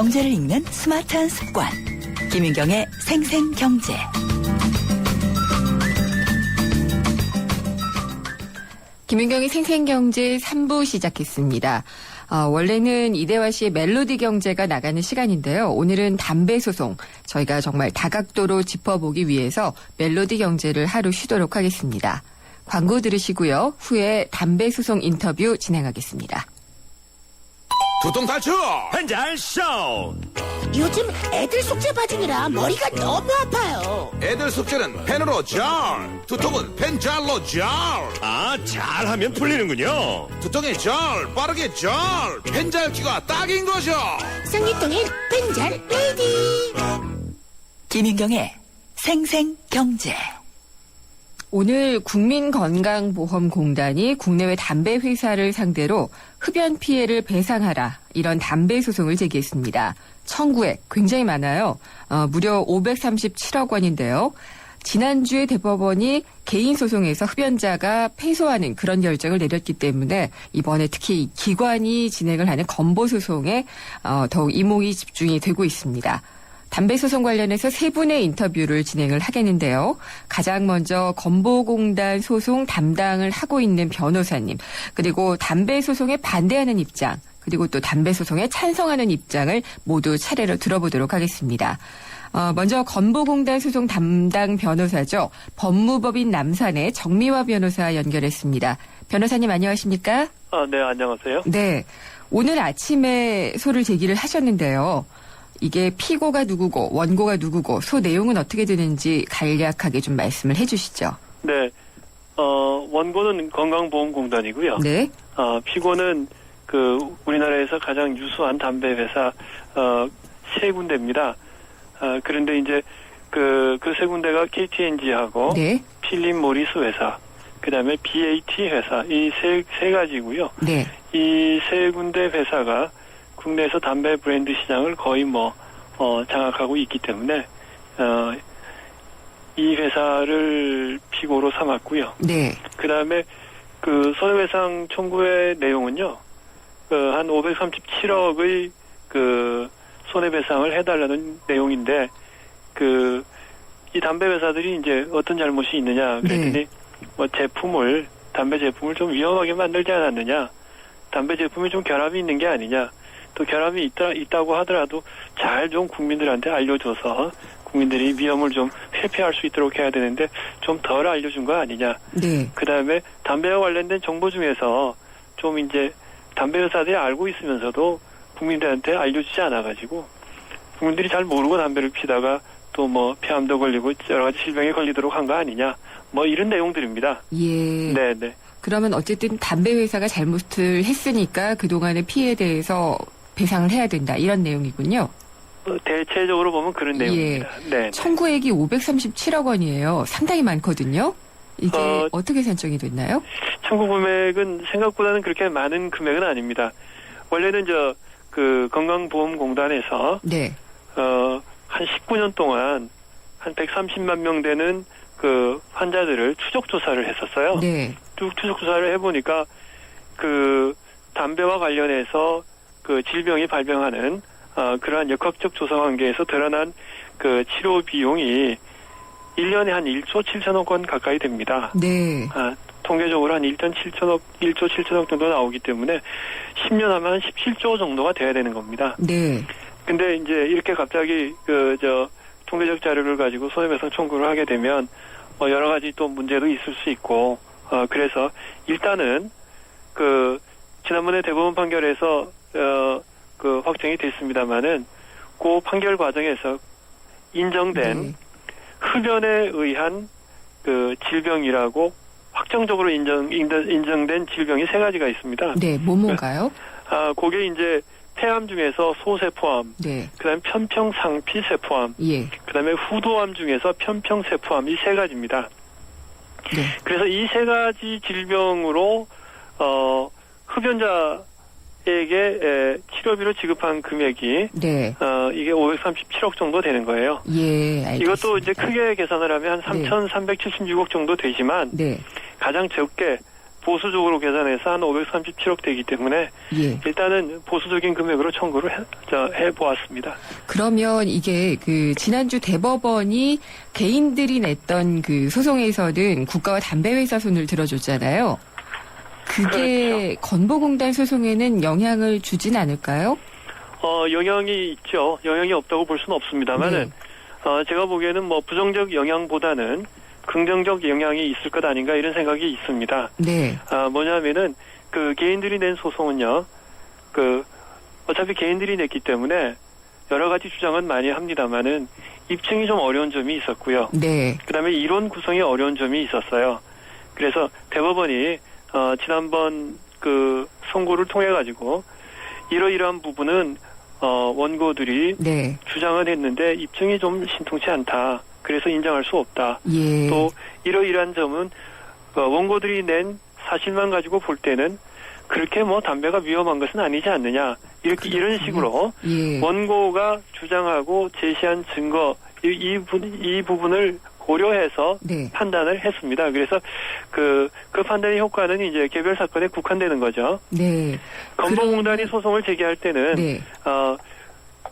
경제를 읽는 스마트한 습관. 김윤경의 생생경제. 김윤경의 생생경제 3부 시작했습니다. 원래는 이대화 씨의 멜로디 경제가 나가는 시간인데요. 오늘은 담배 소송, 저희가 정말 다각도로 짚어보기 위해서 멜로디 경제를 하루 쉬도록 하겠습니다. 광고 들으시고요. 후에 담배 소송 인터뷰 진행하겠습니다. 두통 탈출! 한잔 쇼! 요즘 애들 숙제 받으느라 머리가 너무 아파요. 애들 숙제는 펜으로 잘, 두통은 펜잘로 잘. 아, 잘하면 풀리는군요. 두통에 잘, 빠르게 잘, 펜잘기가 딱인 거죠. 생리통엔 펜잘 레이디. 김윤경의 생생경제. 오늘 국민건강보험공단이 국내외 담배 회사를 상대로 흡연 피해를 배상하라, 이런 담배 소송을 제기했습니다. 청구액 굉장히 많아요. 무려 537억 원인데요. 지난주에 대법원이 개인 소송에서 흡연자가 패소하는 그런 결정을 내렸기 때문에 이번에 특히 기관이 진행을 하는 건보소송에 더욱 이목이 집중이 되고 있습니다. 담배 소송 관련해서 세 분의 인터뷰를 진행을 하겠는데요. 가장 먼저 건보공단 소송 담당을 하고 있는 변호사님, 그리고 담배 소송에 반대하는 입장, 그리고 또 담배 소송에 찬성하는 입장을 모두 차례로 들어보도록 하겠습니다. 먼저 건보공단 소송 담당 변호사죠. 법무법인 남산의 정미화 변호사 연결했습니다. 변호사님 안녕하십니까? 네, 안녕하세요. 네, 오늘 아침에 소를 제기를 하셨는데요. 이게 피고가 누구고 원고가 누구고 소 내용은 어떻게 되는지 간략하게 좀 말씀을 해 주시죠. 네, 원고는 건강보험공단이고요. 네. 피고는 우리나라에서 가장 유수한 담배 회사 세 군데입니다. 그런데 이제 그 세 군데가 KT&G하고 네. 필립 모리스 회사, 그다음에 BAT 회사, 이 세 가지고요. 네. 이 세 군데 회사가 국내에서 담배 브랜드 시장을 거의 장악하고 있기 때문에 이 회사를 피고로 삼았고요. 네. 그다음에 손해배상 청구의 내용은요, 한 537억의 손해배상을 해달라는 내용인데, 이 담배 회사들이 이제 어떤 잘못이 있느냐 그랬더니, 네. 담배 제품을 좀 위험하게 만들지 않았느냐, 담배 제품이 좀 결함이 있는 게 아니냐, 또 결함이 있다고 하더라도 잘 좀 국민들한테 알려줘서 국민들이 위험을 좀 회피할 수 있도록 해야 되는데 좀 덜 알려준 거 아니냐. 네. 그다음에 담배와 관련된 정보 중에서 좀 이제 담배 회사들이 알고 있으면서도 국민들한테 알려주지 않아가지고 국민들이 잘 모르고 담배를 피다가 또 폐암도 걸리고 여러 가지 질병에 걸리도록 한 거 아니냐. 이런 내용들입니다. 예. 네네. 그러면 어쨌든 담배 회사가 잘못을 했으니까 그동안의 피해에 대해서 배상을 해야 된다, 이런 내용이군요. 대체적으로 보면 그런 내용입니다. 네. 청구액이 537억 원이에요. 상당히 많거든요. 이게 어떻게 산정이 됐나요? 청구 금액은 생각보다는 그렇게 많은 금액은 아닙니다. 원래는 건강보험공단에서 네. 한 19년 동안 한 130만 명 되는 환자들을 추적 조사를 했었어요. 네. 추적 조사를 해보니까 담배와 관련해서 질병이 발병하는 그러한 역학적 조사 관계에서 드러난 치료 비용이 1년에 한 1조 7천억 원 가까이 됩니다. 네. 통계적으로 한 1조 7천억 정도 나오기 때문에 10년 하면 한 17조 정도가 돼야 되는 겁니다. 네. 근데 이제 이렇게 갑자기 통계적 자료를 가지고 손해배상 청구를 하게 되면 여러 가지 또 문제도 있을 수 있고, 그래서 일단은 지난번에 대법원 판결에서 확정이 됐습니다만은 그 판결 과정에서 인정된 네. 흡연에 의한 질병이라고 확정적으로 인정된 질병이 세 가지가 있습니다. 네, 뭐가요? 그게 이제 폐암 중에서 소세포암, 네. 그다음에 편평상피세포암, 예. 그다음에 후두암 중에서 편평세포암, 이 세 가지입니다. 네. 그래서 이 세 가지 질병으로 흡연자에게 치료비로 지급한 금액이 네. 이게 537억 정도 되는 거예요. 예, 알겠습니다. 이것도 이제 크게 계산을 하면 한 3,376억 정도 되지만 네. 가장 적게 보수적으로 계산해서 한 537억 되기 때문에 예. 일단은 보수적인 금액으로 청구를 해보았습니다. 그러면 이게 그 지난주 대법원이 개인들이 냈던 그 소송에서는 국가와 담배회사 손을 들어줬잖아요. 그게 그렇죠. 건보공단 소송에는 영향을 주진 않을까요? 영향이 있죠. 영향이 없다고 볼 수는 없습니다만은 네. 제가 보기에는 뭐 부정적 영향보다는 긍정적 영향이 있을 것 아닌가 이런 생각이 있습니다. 네. 뭐냐면은 그 개인들이 낸 소송은요. 그 어차피 개인들이 냈기 때문에 여러 가지 주장은 많이 합니다만은 입증이 좀 어려운 점이 있었고요. 네. 그다음에 이론 구성이 어려운 점이 있었어요. 그래서 대법원이 지난번 그 선고를 통해 가지고 이러이러한 부분은 원고들이 네. 주장을 했는데 입증이 좀 신통치 않다. 그래서 인정할 수 없다. 예. 또 이러이러한 점은 원고들이 낸 사실만 가지고 볼 때는 그렇게 뭐 담배가 위험한 것은 아니지 않느냐. 이렇게 이런 식으로 예. 원고가 주장하고 제시한 증거 이 부분을 고려해서 네. 판단을 했습니다. 그래서 그 판단의 효과는 이제 개별 사건에 국한되는 거죠. 네. 건보공단이 소송을 제기할 때는 네.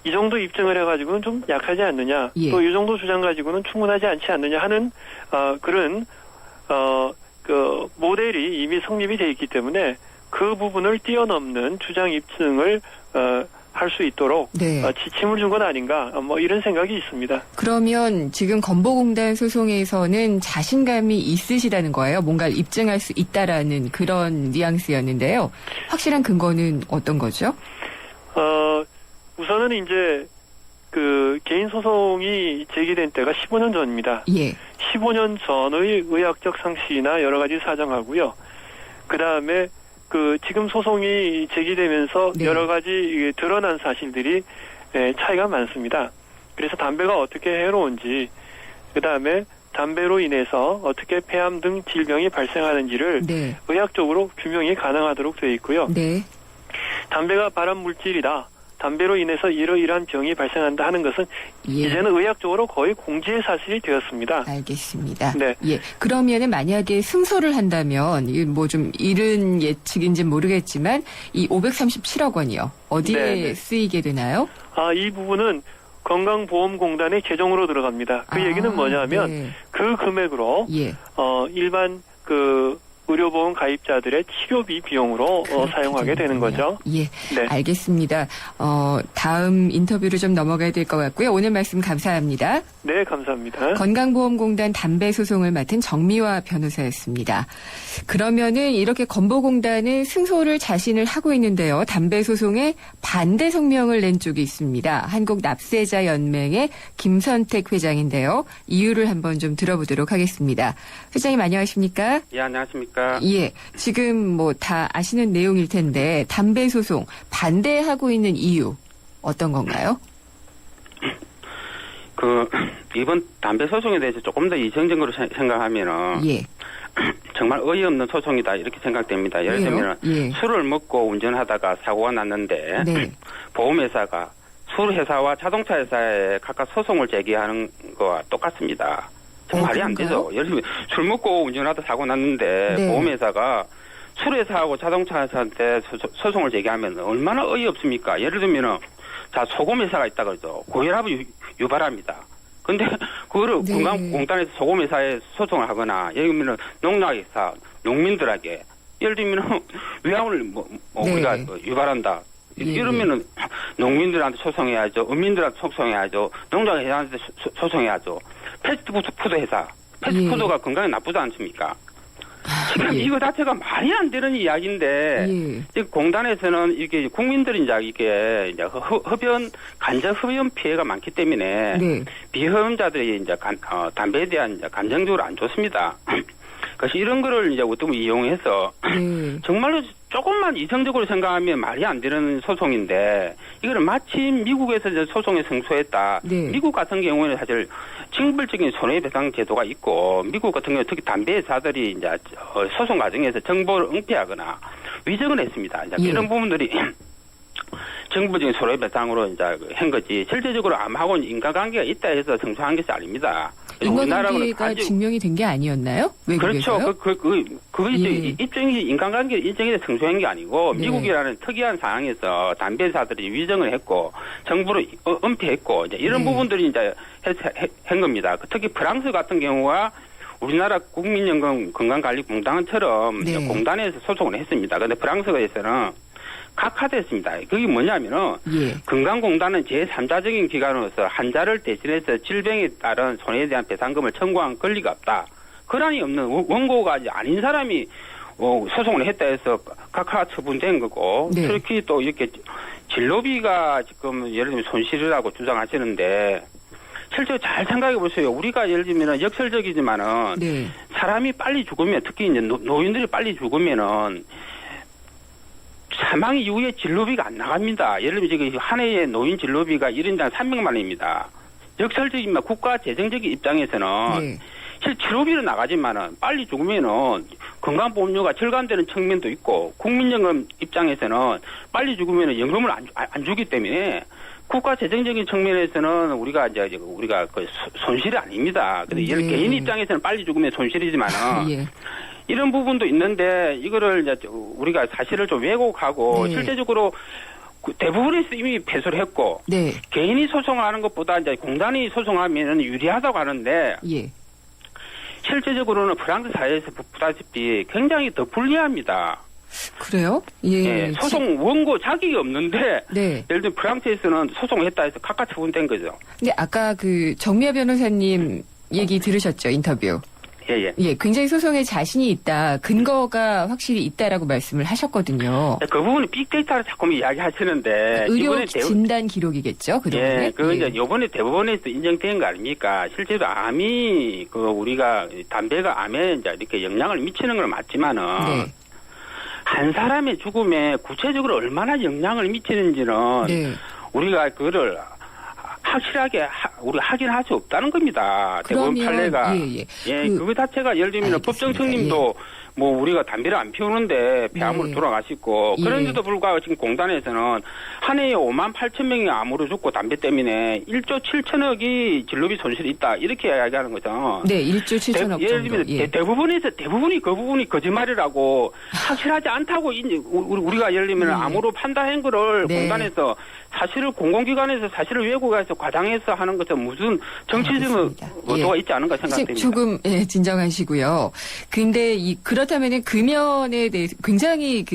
이 정도 입증을 해가지고는 좀 약하지 않느냐, 예. 또 이 정도 주장 가지고는 충분하지 않지 않느냐 하는 그런 그 모델이 이미 성립이 돼 있기 때문에 그 부분을 뛰어넘는 주장 입증을 할 수 있도록 네. 지침을 준 건 아닌가, 뭐 이런 생각이 있습니다. 그러면 지금 건보공단 소송에서는 자신감이 있으시다는 거예요. 뭔가를 입증할 수 있다라는 그런 뉘앙스였는데요. 확실한 근거는 어떤 거죠? 우선은 이제 그 개인 소송이 제기된 때가 15년 전입니다. 예. 15년 전의 의학적 상식이나 여러 가지 사정하고요. 그 다음에 그 지금 소송이 제기되면서 네. 여러 가지 드러난 사실들이 차이가 많습니다. 그래서 담배가 어떻게 해로운지, 그 다음에 담배로 인해서 어떻게 폐암 등 질병이 발생하는지를 네. 의학적으로 규명이 가능하도록 되어 있고요. 네. 담배가 발암 물질이다. 담배로 인해서 이러이러한 병이 발생한다 하는 것은 예. 이제는 의학적으로 거의 공지의 사실이 되었습니다. 알겠습니다. 네. 예. 그러면은 만약에 승소를 한다면 뭐 좀 이른 예측인지는 모르겠지만 이 537억 원이요. 어디에 네네. 쓰이게 되나요? 이 부분은 건강보험공단의 계정으로 들어갑니다. 그 얘기는 뭐냐면 네. 그 금액으로 예. 일반 그 의료보험 가입자들의 치료비 비용으로 사용하게 되는 거죠. 예. 네. 알겠습니다. 다음 인터뷰로 좀 넘어가야 될 것 같고요. 오늘 말씀 감사합니다. 네, 감사합니다. 건강보험공단 담배 소송을 맡은 정미화 변호사였습니다. 그러면은 이렇게 건보공단은 승소를 자신을 하고 있는데요. 담배 소송에 반대 성명을 낸 쪽이 있습니다. 한국납세자연맹의 김선택 회장인데요. 이유를 한번 좀 들어보도록 하겠습니다. 회장님 안녕하십니까? 예, 안녕하십니까? 예, 지금 뭐 다 아시는 내용일 텐데 담배 소송 반대하고 있는 이유 어떤 건가요? 이번 담배 소송에 대해서 조금 더 이성적으로 생각하면은 예. 정말 어이없는 소송이다 이렇게 생각됩니다. 예를 들면 예. 술을 먹고 운전하다가 사고가 났는데 네. 보험회사가 술 회사와 자동차 회사에 각각 소송을 제기하는 거와 똑같습니다. 말이 안 그런가요? 되죠. 예를 들면 술 먹고 운전하다 사고 났는데 네. 보험회사가 술 회사하고 자동차 회사한테 소송을 제기하면 얼마나 어이없습니까? 예를 들면은 자 소금 회사가 있다 그러죠. 고혈압을 유발합니다. 근데 그거를 네. 건강공단에서 소금 회사에 소송을 하거나 예를 들면 농락회사 농민들에게 예를 들면 위암을 네. 우리가 유발한다. 예, 이러면은 농민들한테 소송해야죠. 어민들한테 소송해야죠. 농작회사한테 소송해야죠. 패스트푸드 회사. 패스트푸드가 건강에 나쁘지 않습니까? 지금 예. 이거 자체가 말이 안 되는 이야기인데 예. 지금 공단에서는 이게 국민들이 이제 흡연 간접 흡연 피해가 많기 때문에 네. 비흡연자들이 이제 담배에 대한 이제 감정적으로 안 좋습니다. 그래서 이런 거를 이제 어떻게 이용해서 네. 정말로 조금만 이성적으로 생각하면 말이 안 되는 소송인데 이거를 마침 미국에서 이제 소송에 승소했다. 네. 미국 같은 경우에는 사실 징벌적인 손해배상 제도가 있고 미국 같은 경우 특히 담배 회사들이 이제 소송 과정에서 정보를 은폐하거나 위증을 했습니다. 이제 예. 이런 부분들이 정부적인 손해배상으로 이제 한 거지 실제적으로 암하고는 인과관계가 있다 해서 승소한 것이 아닙니다. 인과관계가 증명이 된 게 아니었나요? 외국에서요? 그렇죠. 그거 이제 예. 인간관계 일정에서 성소한 게 아니고 네. 미국이라는 특이한 상황에서 담배사들이 위정을 했고 정부를 은폐했고 이제 이런 네. 부분들이 이제 한 겁니다. 특히 프랑스 같은 경우가 우리나라 국민연금 건강관리공단처럼 네. 공단에서 소송을 했습니다. 그런데 프랑스에서는 각하됐습니다. 그게 뭐냐면은 예. 건강공단은 제3자적인 기관으로서 환자를 대신해서 질병에 따른 손해에 대한 배상금을 청구한 권리가 없다. 권한이 없는 원고가 아닌 사람이 소송을 했다 해서 각하 처분된 거고 네. 특히 또 이렇게 진료비가 지금 예를 들면 손실이라고 주장하시는데 실제로 잘 생각해 보세요. 우리가 예를 들면 역설적이지만은 네. 사람이 빨리 죽으면 특히 이제 노인들이 빨리 죽으면은 사망 이후에 진료비가 안 나갑니다. 예를 들면 지금 한 해에 노인 진료비가 1인당 300만 원입니다. 역설적이지만 국가 재정적인 입장에서는 네. 치료비로 나가지만은 빨리 죽으면은 건강보험료가 절감되는 측면도 있고 국민연금 입장에서는 빨리 죽으면은 연금을 안 주기 때문에 국가 재정적인 측면에서는 우리가 그 손실이 아닙니다. 근데 네. 개인 입장에서는 빨리 죽으면 손실이지만은 예. 이런 부분도 있는데 이거를 이제 우리가 사실을 좀 왜곡하고 네. 실제적으로 대부분에서 이미 패소를 했고 네. 개인이 소송하는 것보다 이제 공단이 소송하면 유리하다고 하는데 예. 실제적으로는 프랑스 사회에서 보다시피 굉장히 더 불리합니다. 그래요? 예. 예, 소송 원고 자격이 없는데 네. 예를 들면 프랑스에서는 소송을 했다 해서 각각 처분된 거죠. 근데 아까 그 정미아 변호사님 얘기 들으셨죠? 인터뷰. 예. 예, 굉장히 소송에 자신이 있다. 근거가 확실히 있다라고 말씀을 하셨거든요. 그 부분은 빅데이터를 자꾸 이야기하시는데 의료 이번에 진단 기록이겠죠? 그동안에? 예, 그 이제 요번에 대법원에서 인정된 거 아닙니까? 실제로 암이 우리가 담배가 암에 이제 이렇게 영향을 미치는 건 맞지만은 네. 한 사람의 죽음에 구체적으로 얼마나 영향을 미치는지는 네. 우리가 그거를 확실하게 우리 확인할 수 없다는 겁니다. 대법원 판례가. 예. 그거 자체가 예를 들면 알겠습니다. 법정청님도 뭐 우리가 담배를 안 피우는데 폐암으로 네. 돌아가시고 예. 그런데도 불구하고 지금 공단에서는 한 해에 5만 8천 명이 암으로 죽고 담배 때문에 1조 7천억이 진료비 손실이 있다 이렇게 이야기하는 거죠. 네, 1조 7천억 예를 정도. 들면 예. 대부분이 그 부분이 거짓말이라고 확실하지 않다고 우리가 예를 들면 암으로 판단한 거를 네. 공단에서 사실을 공공기관에서 사실을 왜곡해서 과장해서 하는 것은 무슨 정치적인 알겠습니다. 의도가 예. 있지 않은가 생각됩니다. 조금 진정하시고요. 근데 그렇다면은 금연에 대해서 굉장히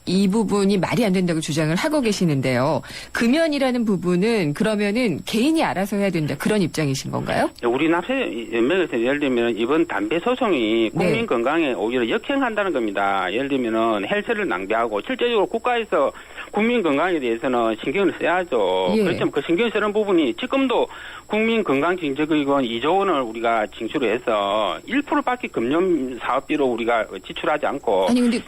이 부분이 말이 안 된다고 주장을 하고 계시는데요. 금연이라는 부분은 그러면은 개인이 알아서 해야 된다. 그런 입장이신 건가요? 우리 납세연맹에서 예를 들면 이번 담배 소송이 국민 네. 건강에 오히려 역행한다는 겁니다. 예를 들면은 헬스를 낭비하고 실제적으로 국가에서 국민 건강에 대해서는 신경을 써야죠. 예. 그렇지만 그 신경 쓰는 부분이 지금도 국민 건강 징적기관 2조 원을 우리가 징수를 해서 1%밖에 금연 사업비로 우리가 지출하지 않고 아니 근데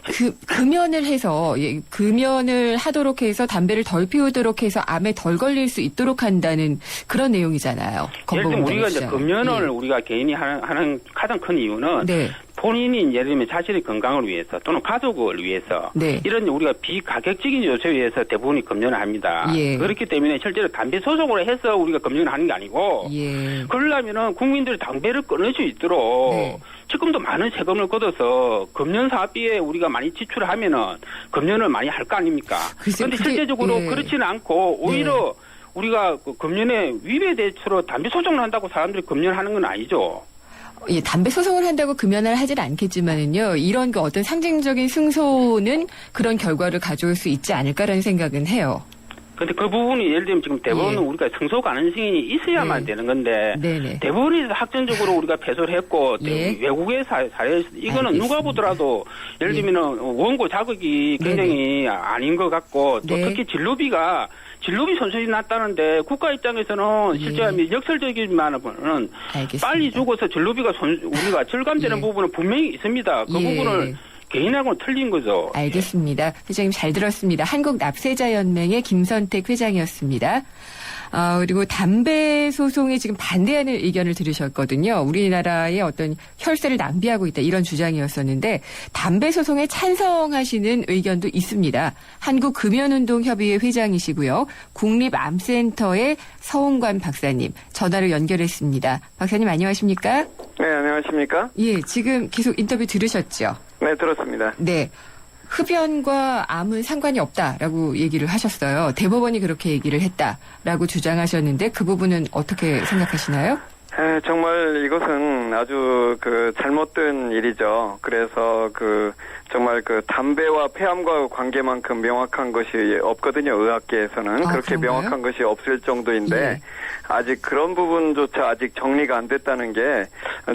금연을 해서 금연을 하도록 해서 담배를 덜 피우도록 해서 암에 덜 걸릴 수 있도록 한다는 그런 내용이잖아요. 예를 들면 우리가 이제 건보공단의 금연을 주장은. 우리가 개인이 하는 가장 큰 이유는 네. 본인이 예를 들면 자신의 건강을 위해서 또는 가족을 위해서 네. 이런 우리가 비가격적인 요소에 의해서 대부분이 금연을 합니다. 예. 그렇기 때문에 실제로 담배 소송으로 해서 우리가 금연을 하는 게 아니고 예. 그러려면은 국민들이 담배를 끊을 수 있도록 네. 지금도 많은 세금을 걷어서 금연 사업비에 우리가 많이 지출을 하면은 금연을 많이 할 거 아닙니까? 글쎄, 그런데 그게, 실제적으로 예. 그렇지는 않고 오히려 우리가 금연에 위배 대처로 담배 소송을 한다고 사람들이 금연하는 건 아니죠. 예, 담배 소송을 한다고 금연을 하진 않겠지만은요, 이런 어떤 상징적인 승소는 그런 결과를 가져올 수 있지 않을까라는 생각은 해요. 근데 그 부분이 예를 들면 지금 대법원은 예. 우리가 승소 가능성이 있어야만 네. 되는 건데 네네. 대법원에서 확정적으로 우리가 패소를 했고 예. 외국의 사례에서 이거는 알겠습니다. 누가 보더라도 예를 예. 들면 원고 자극이 굉장히 아닌 것 같고 또 네. 특히 진료비 손실이 났다는데 국가 입장에서는 예. 실제 역설적이지만은 알겠습니다. 빨리 죽어서 진료비가 우리가 절감되는 예. 부분은 분명히 있습니다. 그 예. 부분을 개인하고는 틀린 거죠. 알겠습니다. 회장님 잘 들었습니다. 한국납세자연맹의 김선택 회장이었습니다. 그리고 담배 소송에 지금 반대하는 의견을 들으셨거든요. 우리나라의 어떤 혈세를 낭비하고 있다 이런 주장이었었는데 담배 소송에 찬성하시는 의견도 있습니다. 한국금연운동협의회 회장이시고요. 국립암센터의 서홍관 박사님 전화로 연결했습니다. 박사님 안녕하십니까? 네, 안녕하십니까? 예, 지금 계속 인터뷰 들으셨죠? 네, 들었습니다. 네. 흡연과 암은 상관이 없다라고 얘기를 하셨어요. 대법원이 그렇게 얘기를 했다라고 주장하셨는데 그 부분은 어떻게 생각하시나요? 정말 이것은 아주 잘못된 일이죠. 그래서 정말 담배와 폐암과 관계만큼 명확한 것이 없거든요. 의학계에서는. 그렇게 그런가요? 명확한 것이 없을 정도인데 예. 아직 그런 부분조차 아직 정리가 안 됐다는 게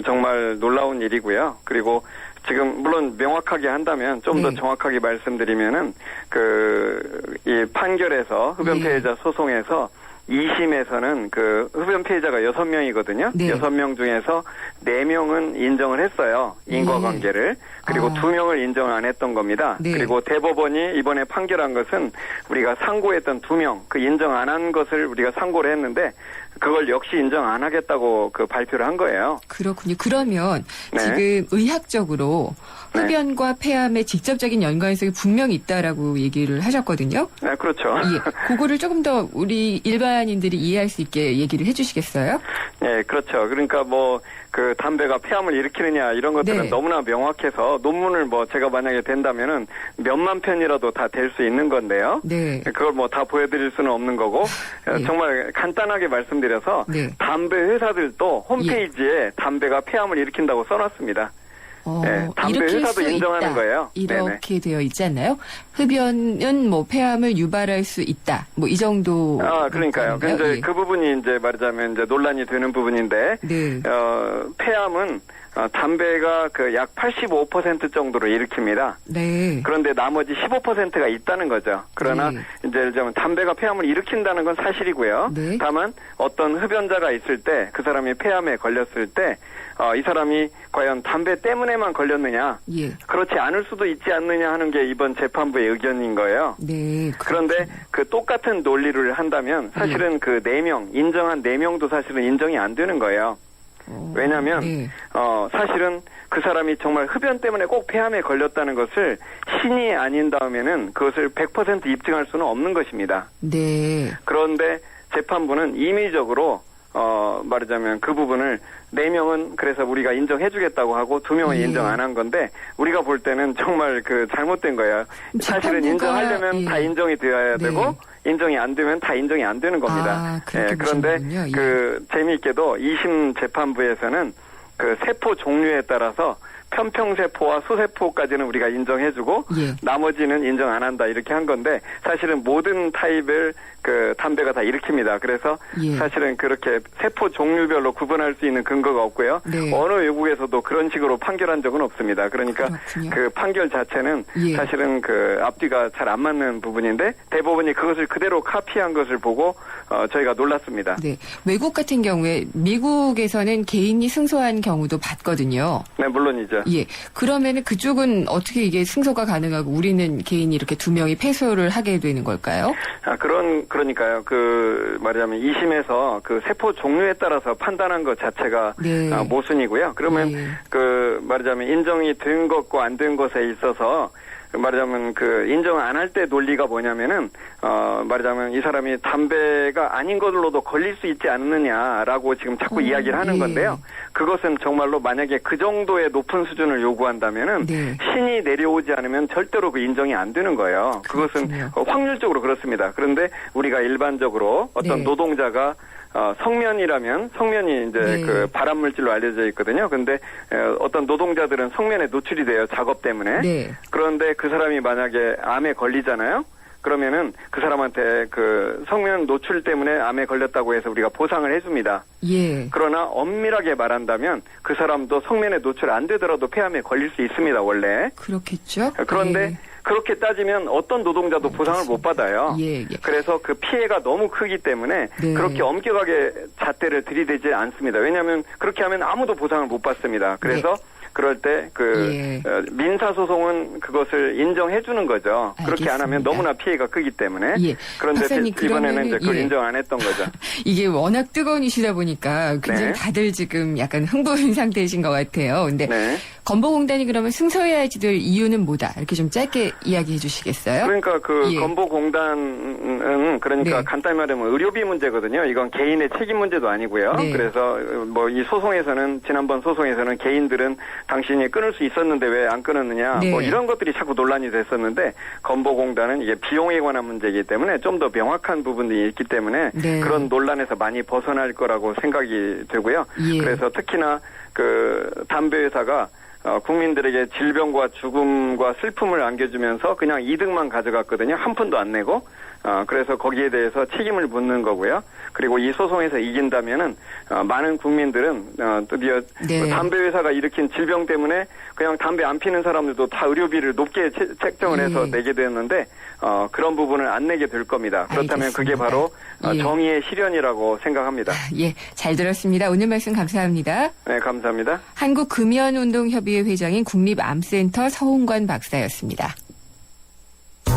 정말 놀라운 일이고요. 그리고 지금 물론 명확하게 한다면 좀 더 네. 정확하게 말씀드리면은 이 판결에서 흡연 네. 피해자 소송에서 2심에서는 흡연 피해자가 6명이거든요. 네. 6명 중에서 4명은 인정을 했어요. 인과관계를. 그리고 2명을 인정을 안 했던 겁니다. 네. 그리고 대법원이 이번에 판결한 것은 우리가 상고했던 2명, 인정 안 한 것을 우리가 상고를 했는데 그걸 역시 인정 안 하겠다고 발표를 한 거예요. 그렇군요. 그러면 네. 지금 의학적으로 네. 흡연과 폐암의 직접적인 연관성이 분명히 있다라고 얘기를 하셨거든요. 네, 그렇죠. 예, 그거를 조금 더 우리 일반인들이 이해할 수 있게 얘기를 해주시겠어요? 네, 그렇죠. 그러니까 담배가 폐암을 일으키느냐 이런 것들은 네. 너무나 명확해서 논문을 제가 만약에 된다면은 몇만 편이라도 다 될 수 있는 건데요. 네. 그걸 다 보여드릴 수는 없는 거고 네. 정말 간단하게 말씀드려서 네. 담배 회사들도 홈페이지에 담배가 폐암을 일으킨다고 써놨습니다. 네, 담배 일으킬 회사도 수 인정하는 있다. 거예요. 이렇게 되어 있지 않나요? 흡연은 폐암을 유발할 수 있다. 이 정도. 그러니까요. 근데 그 부분이 말하자면 논란이 되는 부분인데, 네. 폐암은 담배가 약 85% 정도로 일으킵니다. 네. 그런데 나머지 15%가 있다는 거죠. 그러나 네. 예를 들면 담배가 폐암을 일으킨다는 건 사실이고요. 네. 다만 어떤 흡연자가 있을 때 그 사람이 폐암에 걸렸을 때 이 사람이 과연 담배 때문에만 걸렸느냐, 예. 그렇지 않을 수도 있지 않느냐 하는 게 이번 재판부의 의견인 거예요. 네. 그런데 똑같은 논리를 한다면 사실은 4명, 인정한 4명도 사실은 인정이 안 되는 거예요. 왜냐하면 네. 사실은 그 사람이 정말 흡연 때문에 꼭 폐암에 걸렸다는 것을 신이 아닌 다음에는 그것을 100% 입증할 수는 없는 것입니다. 네. 그런데 재판부는 임의적으로 말하자면 그 부분을 4명은 그래서 우리가 인정해주겠다고 하고 2명은 예. 인정 안 한 건데 우리가 볼 때는 정말 잘못된 거예요. 사실은 재판부가, 인정하려면 예. 다 인정이 되어야 네. 되고 인정이 안 되면 다 인정이 안 되는 겁니다. 그렇게 그런데 보시는군요. 예. 재미있게도 2심 재판부에서는 세포 종류에 따라서 편평세포와 수세포까지는 우리가 인정해주고 예. 나머지는 인정 안 한다 이렇게 한 건데 사실은 모든 타입을 담배가 다 일으킵니다. 그래서 예. 사실은 그렇게 세포 종류별로 구분할 수 있는 근거가 없고요. 네. 어느 외국에서도 그런 식으로 판결한 적은 없습니다. 그러니까 그렇군요. 판결 자체는 예. 사실은 앞뒤가 잘 안 맞는 부분인데 대법원이 그것을 그대로 카피한 것을 보고 저희가 놀랐습니다. 네. 외국 같은 경우에 미국에서는 개인이 승소한 경우도 봤거든요. 네, 물론이죠. 예. 그러면은 그쪽은 어떻게 이게 승소가 가능하고 우리는 개인이 이렇게 2명이 패소를 하게 되는 걸까요? 그러니까요. 말하자면 2심에서 세포 종류에 따라서 판단한 것 자체가 네. 모순이고요. 그러면 예. 말하자면 인정이 된 것과 안 된 것에 있어서 말하자면 인정 안 할 때 논리가 뭐냐면은 말하자면 이 사람이 담배가 아닌 걸로도 걸릴 수 있지 않느냐라고 지금 자꾸 이야기를 하는 예. 건데요. 그것은 정말로 만약에 그 정도의 높은 수준을 요구한다면은 네. 신이 내려오지 않으면 절대로 인정이 안 되는 거예요. 그것은 그렇군요. 확률적으로 그렇습니다. 그런데 우리가 일반적으로 어떤 네. 노동자가 성면이라면 성면이 이제 네. 발암 물질로 알려져 있거든요. 근데 어떤 노동자들은 성면에 노출이 돼요. 작업 때문에. 네. 그런데 그 사람이 만약에 암에 걸리잖아요. 그러면은 그 사람한테 성면 노출 때문에 암에 걸렸다고 해서 우리가 보상을 해줍니다. 예. 그러나 엄밀하게 말한다면 그 사람도 성면에 노출 안 되더라도 폐암에 걸릴 수 있습니다. 원래. 그렇겠죠. 그런데 예. 그렇게 따지면 어떤 노동자도 보상을 못 받아요. 예, 예. 그래서 피해가 너무 크기 때문에 네. 그렇게 엄격하게 잣대를 들이대지 않습니다. 왜냐하면 그렇게 하면 아무도 보상을 못 받습니다. 그래서 그럴 때 민사 소송은 그것을 인정해 주는 거죠. 그렇게 안 하면 알겠습니다. 너무나 피해가 크기 때문에. 예. 그런데 박사님, 이번에는 이제 그걸 예. 인정 안 했던 거죠. 이게 워낙 뜨거운 이슈다 보니까 굉장히 네. 다들 지금 약간 흥분 상태이신 것 같아요. 근데 네. 건보공단이 그러면 승소해야지 될 이유는 뭐다? 이렇게 좀 짧게 이야기해 주시겠어요? 그러니까 예. 건보공단은 그러니까 네. 간단히 말하면 의료비 문제거든요. 이건 개인의 책임 문제도 아니고요. 네. 그래서 뭐 이 소송에서는 지난번 소송에서는 개인들은 당신이 끊을 수 있었는데 왜 안 끊었느냐 네. 뭐 이런 것들이 자꾸 논란이 됐었는데 건보공단은 이게 비용에 관한 문제이기 때문에 좀 더 명확한 부분이 있기 때문에 네. 그런 논란에서 많이 벗어날 거라고 생각이 되고요. 예. 그래서 특히나 담배 회사가 국민들에게 질병과 죽음과 슬픔을 안겨주면서 그냥 이득만 가져갔거든요. 한 푼도 안 내고. 그래서 거기에 대해서 책임을 묻는 거고요. 그리고 이 소송에서 이긴다면은 많은 국민들은 드디어 네. 담배 회사가 일으킨 질병 때문에 그냥 담배 안 피는 사람들도 다 의료비를 높게 책정을 해서 예. 내게 됐는데 그런 부분을 안 내게 될 겁니다. 그렇다면 그게 알겠습니다. 바로 예. 정의의 실현이라고 생각합니다. 예, 잘 들었습니다. 오늘 말씀 감사합니다. 네, 감사합니다. 한국금연운동협의회 회장인 국립암센터 서홍관 박사였습니다.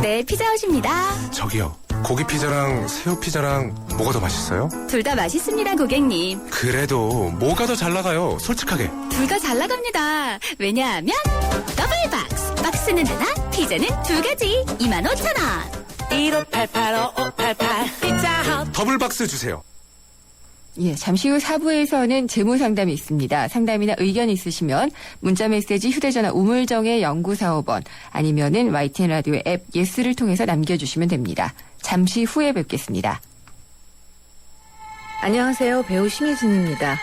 네, 피자헛입니다. 저기요, 고기 피자랑 새우 피자랑 뭐가 더 맛있어요? 둘 다 맛있습니다, 고객님. 그래도 뭐가 더 잘 나가요? 솔직하게. 둘 다 잘 나갑니다. 왜냐하면 더블 박스. 박스는 하나, 피자는 두 가지. 25,000원. 1588-5588 피자헛. 더블 박스 주세요. 예, 잠시 후 4부에서는 재무 상담이 있습니다. 상담이나 의견 있으시면 문자 메시지 휴대전화 우물정의 0945번 아니면은 YTN 라디오 앱 예스를 통해서 남겨주시면 됩니다. 잠시 후에 뵙겠습니다. 안녕하세요. 배우 심희진입니다.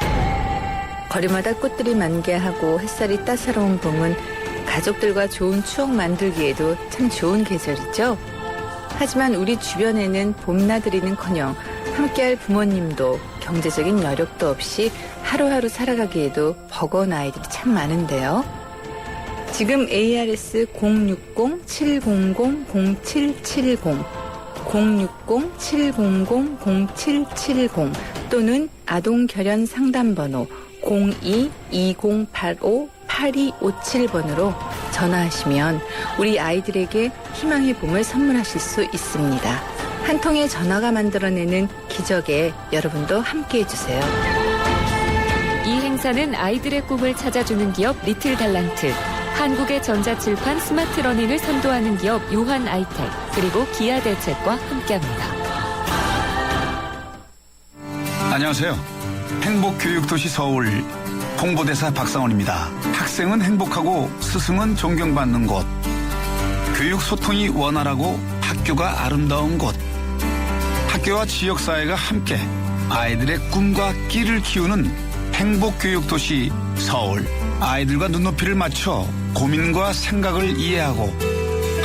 거리마다 꽃들이 만개하고 햇살이 따사로운 봄은 가족들과 좋은 추억 만들기에도 참 좋은 계절이죠. 하지만 우리 주변에는 봄나들이는커녕 함께할 부모님도 경제적인 여력도 없이 하루하루 살아가기에도 버거운 아이들이 참 많은데요. 지금 ARS 060-700-0770 060-700-0770 또는 아동결연 상담번호 02-2085-8257번으로 전화하시면 우리 아이들에게 희망의 봄을 선물하실 수 있습니다. 한 통의 전화가 만들어내는 기적에 여러분도 함께해 주세요. 이 행사는 아이들의 꿈을 찾아주는 기업 리틀 달란트, 한국의 전자칠판 스마트러닝을 선도하는 기업 요한 아이텍, 그리고 기아 대책과 함께합니다. 안녕하세요. 행복교육도시 서울 홍보대사 박상원입니다. 학생은 행복하고 스승은 존경받는 곳, 교육 소통이 원활하고 학교가 아름다운 곳, 학교와 지역사회가 함께 아이들의 꿈과 끼를 키우는 행복교육도시 서울. 아이들과 눈높이를 맞춰 고민과 생각을 이해하고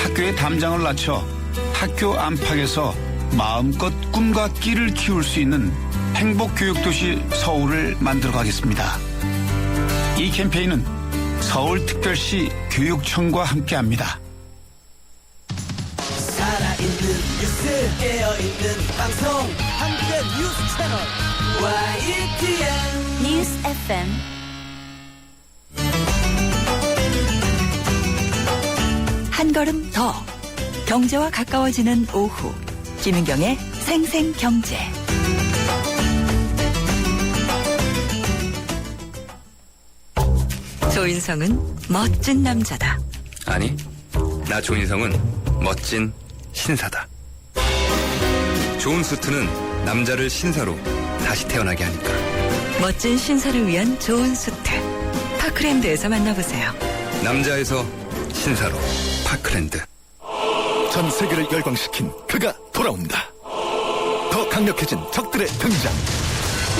학교의 담장을 낮춰 학교 안팎에서 마음껏 꿈과 끼를 키울 수 있는 행복교육도시 서울을 만들어가겠습니다. 이 캠페인은 서울특별시 교육청과 함께합니다. 살아있는 뉴스 깨어있는 방송 한국의 뉴스 채널 YTN 뉴스 FM. 한 걸음 더 경제와 가까워지는 오후 김윤경의 생생경제. 조인성은 멋진 남자다. 아니, 나 조인성은 멋진 신사다. 좋은 수트는 남자를 신사로 다시 태어나게 하니까. 멋진 신사를 위한 좋은 수트. 파크랜드에서 만나보세요. 남자에서 신사로 파크랜드. 전 세계를 열광시킨 그가 돌아옵니다. 더 강력해진 적들의 등장.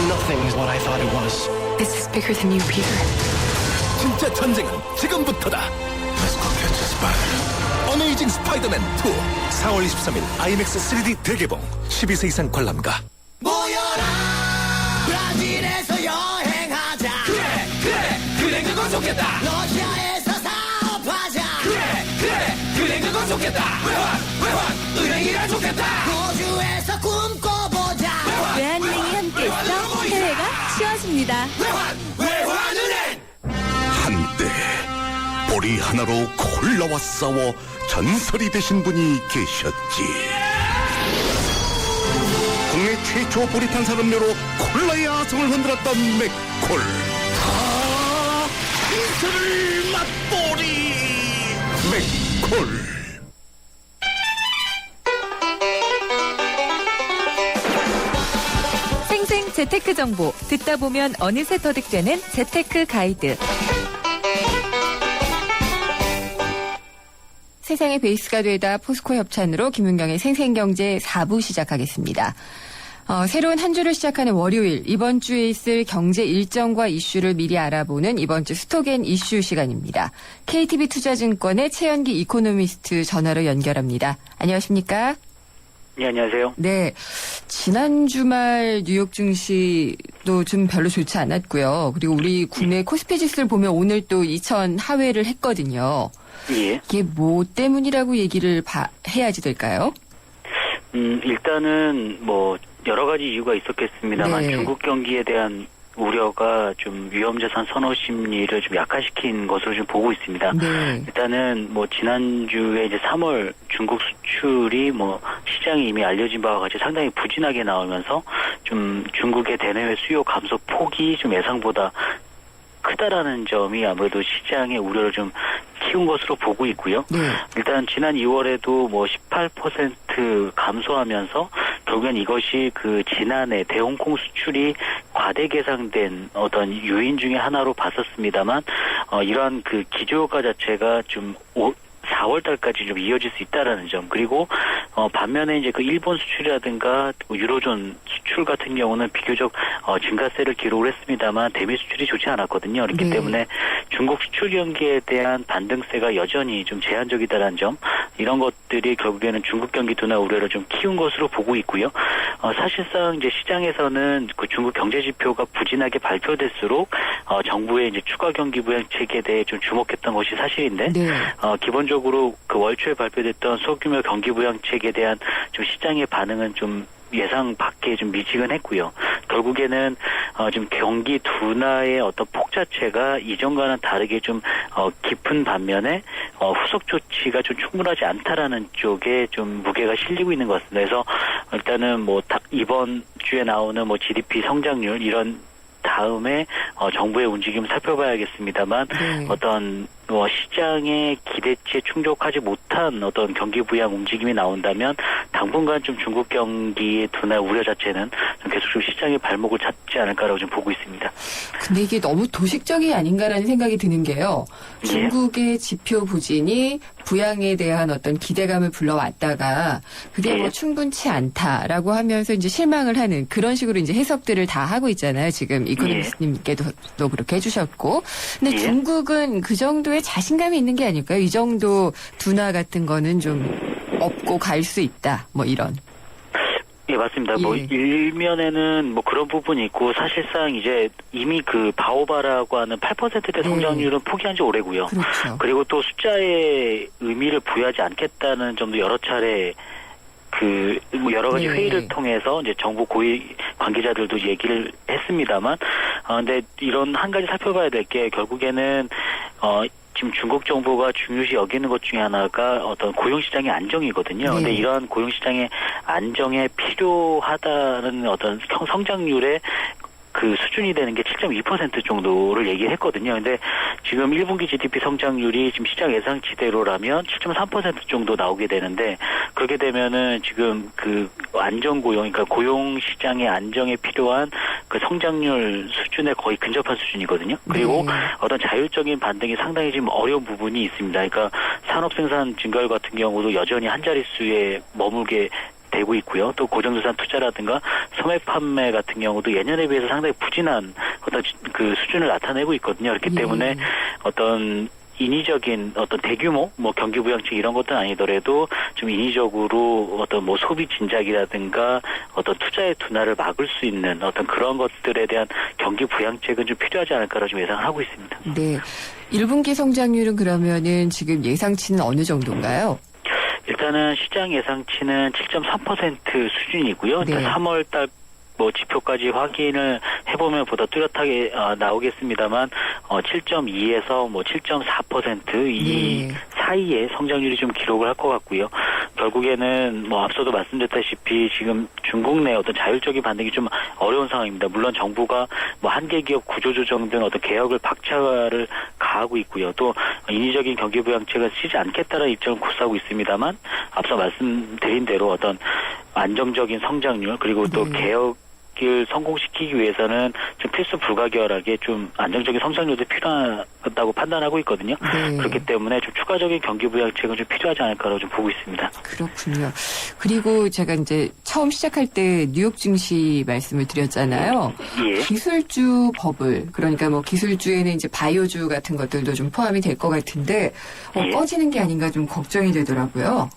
Nothing is what I thought it was. This is bigger than you, Peter. 진짜 전쟁은 지금부터다. Let's go catch a spider. 어메이징 스파이더맨 2 4월 23일 IMAX 3D 대개봉. 12세 이상 관람가. 모여라 브라질에서 여행하자. 그래 그거 좋겠다. 러시아에서 사업하자. 그래 그거 좋겠다. 외환 은행이라 좋겠다. 호주에서 꿈꿔보자. 외환은행이 함께해서 해외가 쉬워집니다. 외환은행. 한때 우리 하나로 콜라와 싸워 전설이 되신 분이 계셨지. 국내 최초 보리탄산 음료로 콜라의 아성을 흔들었던 맥콜. 이슬을 맛보리 맥콜. 생생 재테크 정보 듣다 보면 어느새 터득되는 재테크 가이드. 세상의 베이스가 되다 포스코 협찬으로 김윤경의 생생경제 4부 시작하겠습니다. 새로운 한 주를 시작하는 월요일, 이번 주에 있을 경제 일정과 이슈를 미리 알아보는 이번 주 스톡앤 이슈 시간입니다. KTB 투자증권의 최연기 이코노미스트 전화로 연결합니다. 안녕하십니까? 네, 안녕하세요. 네. 지난 주말 뉴욕 증시도 좀 별로 좋지 않았고요. 그리고 우리 국내 코스피 지수를 보면 오늘 또 2,000 하회를 했거든요. 예. 이게 뭐 때문이라고 얘기를 해야지 될까요? 일단은 뭐 여러 가지 이유가 있었겠습니다만 네. 중국 경기에 대한 우려가 좀 위험자산 선호 심리를 좀 약화시킨 것으로 좀 보고 있습니다. 네. 일단은 뭐 지난주에 이제 3월 중국 수출이 뭐 시장이 이미 알려진 바와 같이 상당히 부진하게 나오면서 좀 중국의 대내외 수요 감소 폭이 좀 예상보다 크다라는 점이 아무래도 시장의 우려를 좀 키운 것으로 보고 있고요. 네. 일단 지난 2월에도 뭐 18% 감소하면서 결국엔 이것이 그 지난해 대홍콩 수출이 과대 계상된 어떤 요인 중에 하나로 봤었습니다만 이러한 그 기조가 자체가 좀 4월 달까지 좀 이어질 수 있다라는 점. 그리고 반면에 이제 그 일본 수출이라든가 유로존 수출 같은 경우는 비교적 증가세를 기록을 했습니다만 대미 수출이 좋지 않았거든요. 그렇기 때문에 중국 수출 경기에 대한 반등세가 여전히 좀 제한적이다라는 점. 이런 것들이 결국에는 중국 경기 둔화 우려를 좀 키운 것으로 보고 있고요. 사실상 이제 시장에서는 그 중국 경제 지표가 부진하게 발표될수록 정부의 이제 추가 경기 부양책에 대해 좀 주목했던 것이 사실인데 기본적으로 그 월 초에 발표됐던 소규모 경기 부양책에 대한 좀 시장의 반응은 좀 예상 밖에 좀 미지근했고요. 결국에는 좀 경기 둔화의 어떤 폭 자체가 이전과는 다르게 좀 깊은 반면에 후속 조치가 좀 충분하지 않다라는 쪽에 좀 무게가 실리고 있는 것 같습니다. 그래서 일단은 뭐 이번 주에 나오는 뭐 GDP 성장률 이런 다음에 정부의 움직임을 살펴봐야겠습니다만 어떤 시장의 기대치에 충족하지 못한 어떤 경기 부양 움직임이 나온다면 당분간 좀 중국 경기의 둔화 우려 자체는 좀 계속 좀 시장의 발목을 잡지 않을까라고 좀 보고 있습니다. 근데 이게 너무 도식적이 아닌가라는 생각이 드는 게요. 중국의 지표 부진이 부양에 대한 어떤 기대감을 불러왔다가 그게 뭐 충분치 않다라고 하면서 이제 실망을 하는 그런 식으로 이제 해석들을 다 하고 있잖아요. 지금 이코노미스트님께도 그렇게 해주셨고. 근데 중국은 그 정도의 자신감이 있는 게 아닐까요? 이 정도 둔화 같은 거는 좀 없고 갈 수 있다. 뭐 이런. 예, 맞습니다. 뭐 일면에는 뭐 그런 부분이 있고 사실상 이제 이미 그 바오바라고 하는 8%대 성장률은 포기한 지 오래고요. 그렇죠. 그리고 또 숫자에 의미를 부여하지 않겠다는 점도 여러 차례 뭐 여러 가지 회의를 통해서 이제 정부 고위 관계자들도 얘기를 했습니다만, 근데 이런 한 가지 살펴봐야 될 게 결국에는, 지금 중국 정부가 중요시 여기는 것 중에 하나가 어떤 고용시장의 안정이거든요. 근데 이러한 고용시장의 안정에 필요하다는 어떤 성장률의 그 수준이 되는 게 7.2% 정도를 얘기했거든요. 근데 지금 1분기 GDP 성장률이 지금 시장 예상치대로라면 7.3% 정도 나오게 되는데 그렇게 되면은 지금 그 안정 고용, 그러니까 고용 시장의 안정에 필요한 그 성장률 수준에 거의 근접한 수준이거든요. 그리고 어떤 자율적인 반등이 상당히 지금 어려운 부분이 있습니다. 그러니까 산업 생산 증가율 같은 경우도 여전히 한 자릿수에 머물게 되고 있고요. 또 고정자산 투자라든가 소매 판매 같은 경우도 예년에 비해서 상당히 부진한 어떤 그 수준을 나타내고 있거든요. 그렇기 때문에 어떤 인위적인 어떤 대규모 뭐 경기 부양책 이런 것도 아니더라도 좀 인위적으로 어떤 뭐 소비 진작이라든가 어떤 투자의 둔화를 막을 수 있는 어떤 그런 것들에 대한 경기 부양책은 좀 필요하지 않을까라고 좀 예상을 하고 있습니다. 네. 1분기 성장률은 그러면은 지금 예상치는 어느 정도인가요? 일단은 시장 예상치는 7.3% 수준이고요. 그러니까 3월 달 뭐 지표까지 확인을 해보면 보다 뚜렷하게 나오겠습니다만 7.2에서 뭐 7.4% 이 사이에 성장률이 좀 기록을 할 것 같고요. 결국에는 뭐 앞서도 말씀드렸다시피 지금 중국 내 어떤 자율적인 반등이 좀 어려운 상황입니다. 물론 정부가 뭐 한계 기업 구조조정 등 어떤 개혁을 박차를 가하고 있고요. 또 인위적인 경기 부양책을 쓰지 않겠다는 입장을 굳세우고 있습니다만 앞서 말씀드린 대로 어떤 안정적인 성장률 그리고 또 개혁을 성공시키기 위해서는 좀 필수 불가결하게 좀 안정적인 성장률도 필요하다고 판단하고 있거든요. 그렇기 때문에 좀 추가적인 경기 부양책은 좀 필요하지 않을까라고 좀 보고 있습니다. 그렇군요. 그리고 제가 이제 처음 시작할 때 뉴욕 증시 말씀을 드렸잖아요. 기술주 버블, 그러니까 뭐 기술주에는 이제 바이오주 같은 것들도 좀 포함이 될 것 같은데 꺼지는 게 아닌가 좀 걱정이 되더라고요.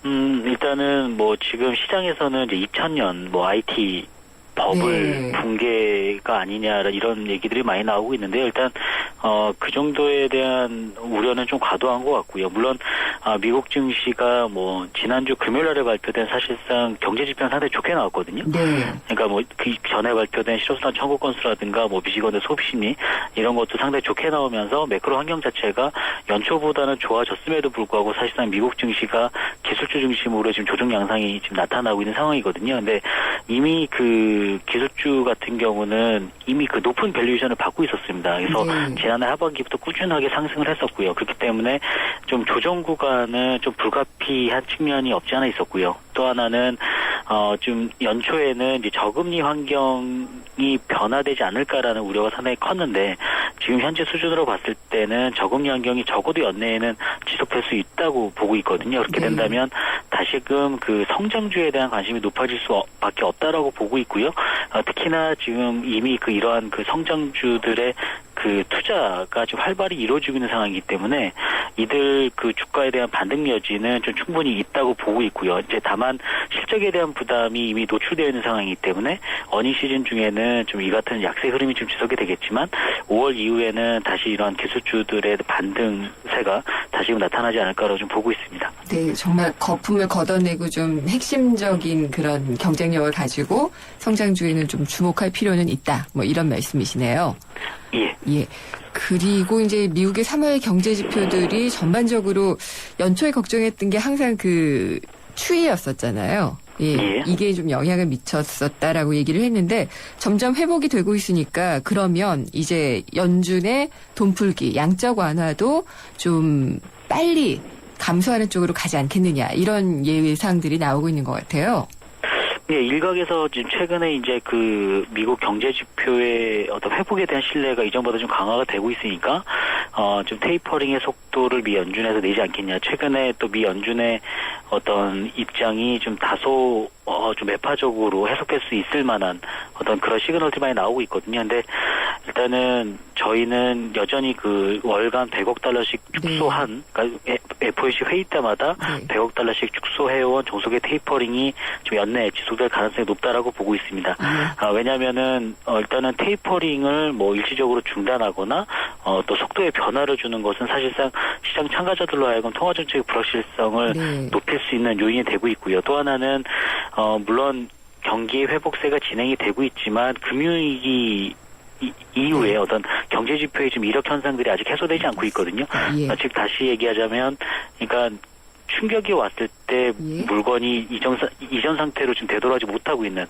일단은 뭐 지금 시장에서는 이제 2000년 뭐 IT 버블 붕괴가 아니냐 이런 얘기들이 많이 나오고 있는데요. 일단 그 정도에 대한 우려는 좀 과도한 것 같고요. 물론 미국 증시가 뭐 지난주 금요일날에 발표된 사실상 경제 지표는 상당히 좋게 나왔거든요. 그러니까 뭐 그 전에 발표된 실업수단 청구 건수라든가 뭐 미시건의 소비 심리 이런 것도 상당히 좋게 나오면서 매크로 환경 자체가 연초보다는 좋아졌음에도 불구하고 사실상 미국 증시가 기술주 중심으로 지금 조정 양상이 지금 나타나고 있는 상황이거든요. 근데 이미 그 기술주 같은 경우는 이미 그 높은 밸류에이션을 받고 있었습니다. 그래서 지난해 하반기부터 꾸준하게 상승을 했었고요. 그렇기 때문에 좀 조정 구간은 좀 불가피한 측면이 없지 않아 있었고요. 또 하나는 좀 연초에는 이제 저금리 환경이 변화되지 않을까라는 우려가 상당히 컸는데 지금 현재 수준으로 봤을 때는 저금리 환경이 적어도 연내에는 지속될 수 있다고 보고 있거든요. 그렇게 된다면 다시금 그 성장주에 대한 관심이 높아질 수밖에 없다라고 보고 있고요. 특히나 지금 이미 그 이러한 그 성장주들의 그 투자가 좀 활발히 이루어지고 있는 상황이기 때문에 이들 그 주가에 대한 반등 여지는 좀 충분히 있다고 보고 있고요. 이제 다만 실적에 대한 부담이 이미 노출되어 있는 상황이기 때문에 어닝 시즌 중에는 좀 이 같은 약세 흐름이 좀 지속이 되겠지만 5월 이후에는 다시 이러한 기술주들의 반등세가 다시금 나타나지 않을까라고 좀 보고 있습니다. 네, 정말 거품을 걷어내고 좀 핵심적인 그런 경쟁력을 가지고 성장주에는 좀 주목할 필요는 있다. 뭐 이런 말씀이시네요. 예. 그리고 이제 미국의 3월 경제 지표들이 전반적으로 연초에 걱정했던 게 항상 그 추이였었잖아요. 이게 좀 영향을 미쳤었다라고 얘기를 했는데 점점 회복이 되고 있으니까 그러면 이제 연준의 돈풀기, 양적 완화도 좀 빨리 감소하는 쪽으로 가지 않겠느냐 이런 예상들이 나오고 있는 것 같아요. 예, 일각에서 지금 최근에 이제 그 미국 경제 지표의 어떤 회복에 대한 신뢰가 이전보다 좀 강화가 되고 있으니까 좀 테이퍼링의 속도를 미 연준에서 내지 않겠냐. 최근에 또 미 연준의 어떤 입장이 좀 다소 좀 매파적으로 해석될 수 있을 만한 어떤 그런 시그널들이 많이 나오고 있거든요. 근데 일단은 저희는 여전히 그 월간 100억 달러씩 축소한, 그러니까 FOMC 회의 때마다 100억 달러씩 축소해온 종속의 테이퍼링이 좀 연내에 지속될 가능성이 높다라고 보고 있습니다. 왜냐면은 일단은 테이퍼링을 뭐 일시적으로 중단하거나 또 속도의 변화를 주는 것은 사실상 시장 참가자들로 하여금 통화정책의 불확실성을 높일 수 있는 요인이 되고 있고요. 또 하나는 물론 경기 회복세가 진행이 되고 있지만 금융위기 이후에 어떤 경제 지표의 좀 이력 현상들이 아직 해소되지 않고 있거든요. 즉 다시 얘기하자면, 그러니까 충격이 왔을 때 물건이 이전 상태로 지금 되돌아오지 못하고 있는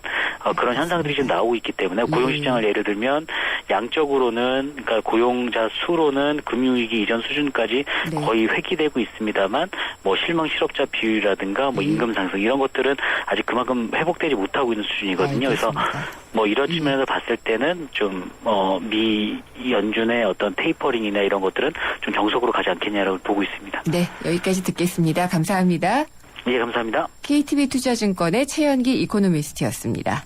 그런 현상들이 지금 나오고 있기 때문에 고용시장을 예를 들면 양적으로는, 그러니까 고용자 수로는 금융위기 이전 수준까지 거의 회귀되고 있습니다만 뭐 실명 실업자 비율이라든가 뭐 임금 상승 이런 것들은 아직 그만큼 회복되지 못하고 있는 수준이거든요. 그래서 뭐 이런 측면에서 봤을 때는 좀 미 연준의 어떤 테이퍼링이나 이런 것들은 좀 정석으로 가지 않겠냐라고 보고 있습니다. 네, 여기까지 듣겠습니다. 감사합니다. 예, 감사합니다. KTB 투자증권의 최연기 이코노미스트였습니다.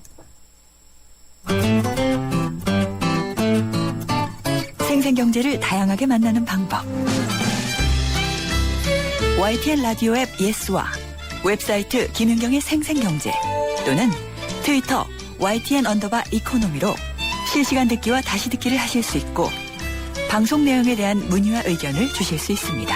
생생경제를 다양하게 만나는 방법. YTN 라디오 앱 예스와 웹사이트 김윤경의 생생경제 또는 트위터 YTN_이코노미로 실시간 듣기와 다시 듣기를 하실 수 있고 방송 내용에 대한 문의와 의견을 주실 수 있습니다.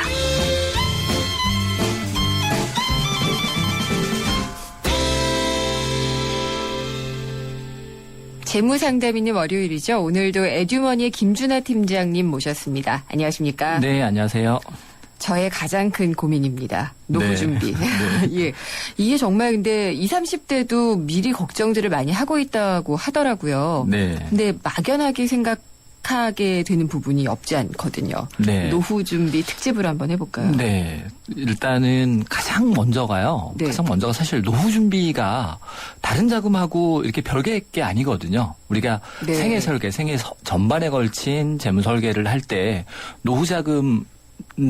재무상담 있는 월요일이죠. 오늘도 에듀머니의 김준하 팀장님 모셨습니다. 안녕하십니까? 네, 안녕하세요. 저의 가장 큰 고민입니다. 노후 네. 준비. 예. 이게 정말 근데 20, 30대도 미리 걱정들을 많이 하고 있다고 하더라고요. 네. 근데 막연하게 생각하게 되는 부분이 없지 않거든요. 네. 노후 준비 특집으로 한번 해볼까요? 네. 일단은 가장 먼저가요. 네. 가장 먼저가 사실 노후 준비가 다른 자금하고 이렇게 별개의 게 아니거든요. 우리가 네. 생애 설계, 생애 전반에 걸친 재무 설계를 할 때 노후 자금